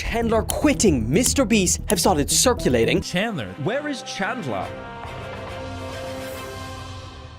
Chandler quitting MrBeast have started circulating. Chandler, where is Chandler?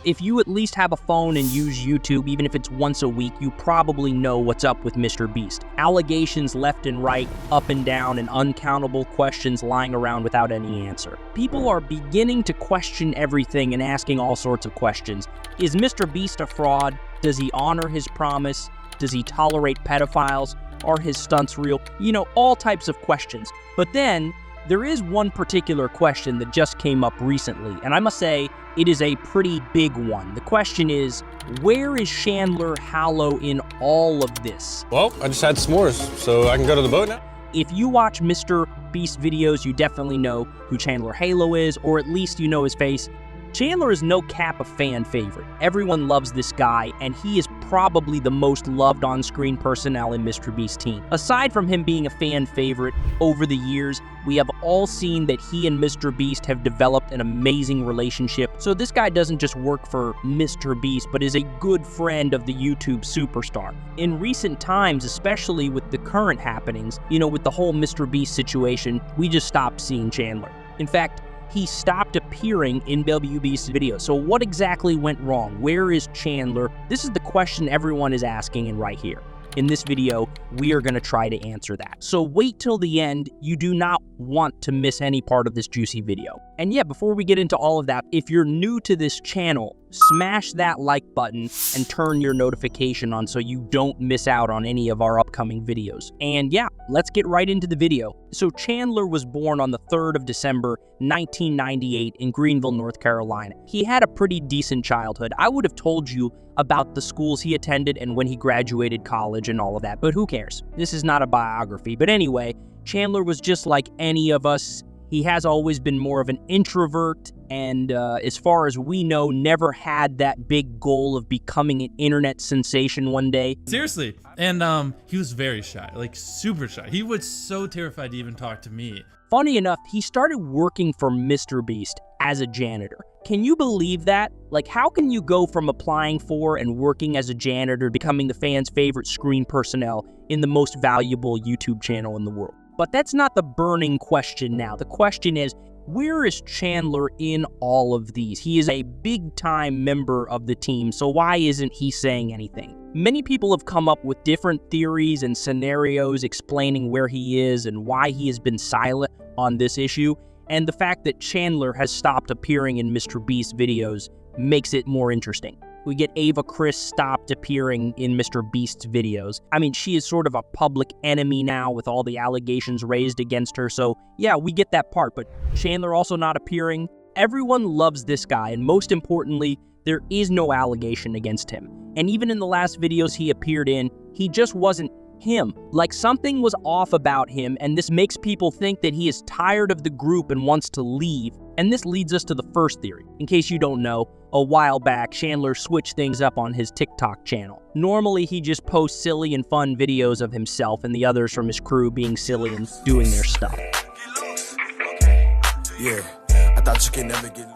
If you at least have a phone and use YouTube, even if it's once a week, you probably know what's up with MrBeast. Allegations left and right, up and down, and uncountable questions lying around without any answer. People are beginning to question everything and asking all sorts of questions. Is MrBeast a fraud? Does he honor his promise? Does he tolerate pedophiles? Are his stunts real? You know, all types of questions. But then, there is one particular question that just came up recently, and I must say, it is a pretty big one. The question is, where is Chandler Hallow in all of this? Well, I just had s'mores, so I can go to the boat now. If you watch MrBeast videos, you definitely know who Chandler Hallow is, or at least you know his face. Chandler is no cap a fan favorite. Everyone loves this guy, and he is probably the most loved on-screen personnel in MrBeast team. Aside from him being a fan favorite over the years, we have all seen that he and MrBeast have developed an amazing relationship. So this guy doesn't just work for MrBeast, but is a good friend of the YouTube superstar. In recent times, especially with the current happenings, you know, with the whole MrBeast situation, we just stopped seeing Chandler. In fact, he stopped appearing in MrBeast's videos. So what exactly went wrong? Where is Chandler? This is the question everyone is asking, and right here. In this video, we are going to try to answer that. So wait till the end. You do not want to miss any part of this juicy video. And yeah, before we get into all of that, if you're new to this channel, smash that like button and turn your notification on so you don't miss out on any of our upcoming videos. And yeah, let's get right into the video. So Chandler was born on the 3rd of December, 1998 in Greenville, North Carolina. He had a pretty decent childhood. I would have told you about the schools he attended and when he graduated college and all of that, but who cares? This is not a biography. But anyway, Chandler was just like any of us. He has always been more of an introvert, and as far as we know, never had that big goal of becoming an internet sensation one day. Seriously. And he was very shy, like super shy. He was so terrified to even talk to me. Funny enough, he started working for MrBeast as a janitor. Can you believe that? Like, how can you go from applying for and working as a janitor to becoming the fans' favorite screen personnel in the most valuable YouTube channel in the world? But that's not the burning question now. The question is, where is Chandler in all of these? He is a big-time member of the team, so why isn't he saying anything? Many people have come up with different theories and scenarios explaining where he is and why he has been silent on this issue, and the fact that Chandler has stopped appearing in MrBeast videos makes it more interesting. We get Ava Chris stopped appearing in MrBeast's videos. I mean, she is sort of a public enemy now with all the allegations raised against her, so yeah, we get that part, but Chandler also not appearing. Everyone loves this guy, and most importantly, there is no allegation against him. And even in the last videos he appeared in, he just wasn't him. Like, something was off about him, and this makes people think that he is tired of the group and wants to leave. And this leads us to the first theory. In case you don't know, a while back, Chandler switched things up on his TikTok channel. Normally, he just posts silly and fun videos of himself and the others from his crew being silly and doing their stuff.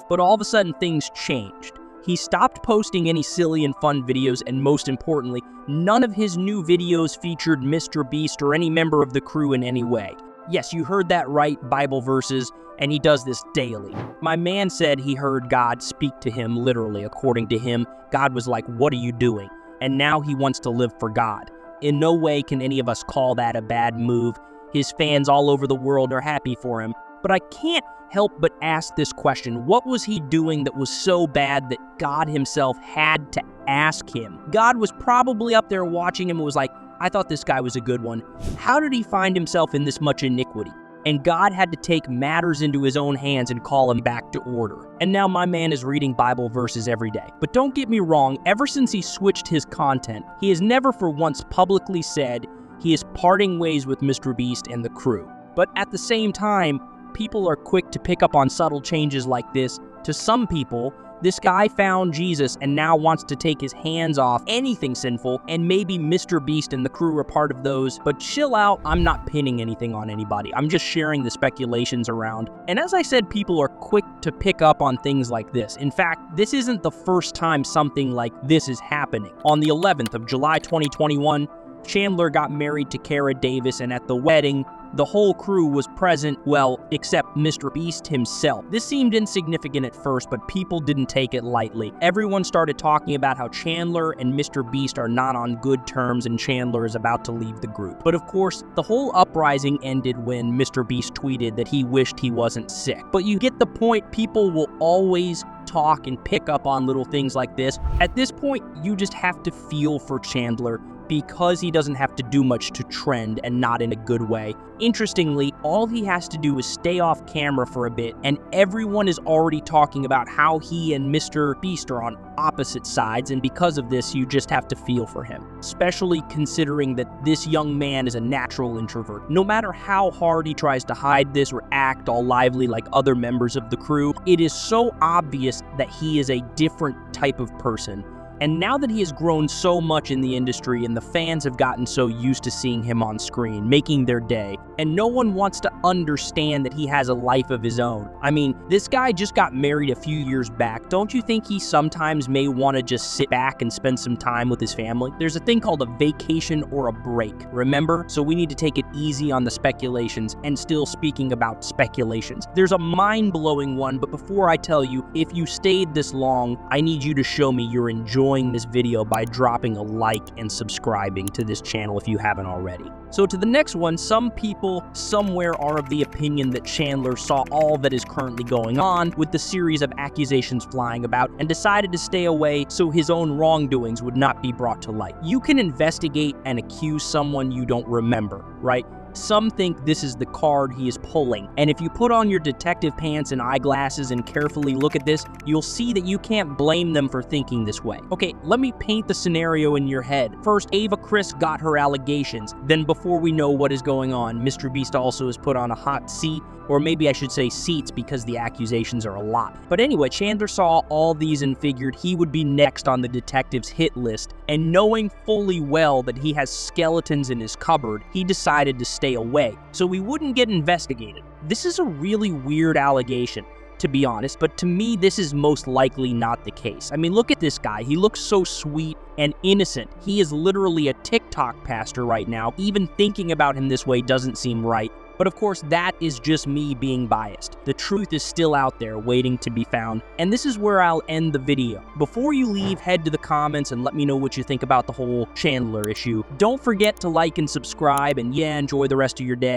But all of a sudden, things changed. He stopped posting any silly and fun videos, and most importantly, none of his new videos featured MrBeast or any member of the crew in any way. Yes, you heard that right, Bible verses, and he does this daily. My man said he heard God speak to him literally. According to him, God was like, "What are you doing?" And now he wants to live for God. In no way can any of us call that a bad move. His fans all over the world are happy for him. But I can't help but ask this question. What was he doing that was so bad that God himself had to ask him? God was probably up there watching him and was like, "I thought this guy was a good one." How did he find himself in this much iniquity? And God had to take matters into his own hands and call him back to order. And now my man is reading Bible verses every day. But don't get me wrong, ever since he switched his content, he has never for once publicly said he is parting ways with MrBeast and the crew. But at the same time, people are quick to pick up on subtle changes like this. To some people, this guy found Jesus and now wants to take his hands off anything sinful, and maybe MrBeast and the crew are part of those. But chill out, I'm not pinning anything on anybody. I'm just sharing the speculations around. And as I said, people are quick to pick up on things like this. In fact, this isn't the first time something like this is happening. On the 11th of July 2021, Chandler got married to Kara Davis, and at the wedding, The whole crew was present, well, except MrBeast himself. This seemed insignificant at first, but people didn't take it lightly. Everyone started talking about how Chandler and MrBeast are not on good terms and Chandler is about to leave the group. But of course, the whole uprising ended when MrBeast tweeted that he wished he wasn't sick. But you get the point, people will always talk and pick up on little things like this. At this point, you just have to feel for Chandler because he doesn't have to do much to trend and not in a good way. Interestingly, all he has to do is stay off camera for a bit and everyone is already talking about how he and MrBeast are on opposite sides, and because of this, you just have to feel for him. Especially considering that this young man is a natural introvert. No matter how hard he tries to hide this or act all lively like other members of the crew, it is so obvious that he is a different type of person. And now that he has grown so much in the industry and the fans have gotten so used to seeing him on screen, making their day, and no one wants to understand that he has a life of his own. I mean, this guy just got married a few years back. Don't you think he sometimes may want to just sit back and spend some time with his family? There's a thing called a vacation or a break, remember? So we need to take it easy on the speculations, and still speaking about speculations. There's a mind-blowing one, but before I tell you, if you stayed this long, I need you to show me you're enjoying this video by dropping a like and subscribing to this channel if you haven't already. So to the next one, some people somewhere are of the opinion that Chandler saw all that is currently going on with the series of accusations flying about and decided to stay away so his own wrongdoings would not be brought to light. You can investigate and accuse someone you don't remember, right? Some think this is the card he is pulling, and if you put on your detective pants and eyeglasses and carefully look at this, you'll see that you can't blame them for thinking this way. Okay, let me paint the scenario in your head. First, Ava Chris got her allegations. Then before we know what is going on, MrBeast also is put on a hot seat, or maybe I should say seats because the accusations are a lot. But anyway, Chandler saw all these and figured he would be next on the detective's hit list, and knowing fully well that he has skeletons in his cupboard, he decided to stay away, so he wouldn't get investigated. This is a really weird allegation, to be honest, but to me, this is most likely not the case. I mean, look at this guy. He looks so sweet and innocent. He is literally a TikTok pastor right now. Even thinking about him this way doesn't seem right. But of course, that is just me being biased. The truth is still out there waiting to be found, and this is where I'll end the video. Before you leave, head to the comments and let me know what you think about the whole Chandler issue. Don't forget to like and subscribe, and yeah, enjoy the rest of your day.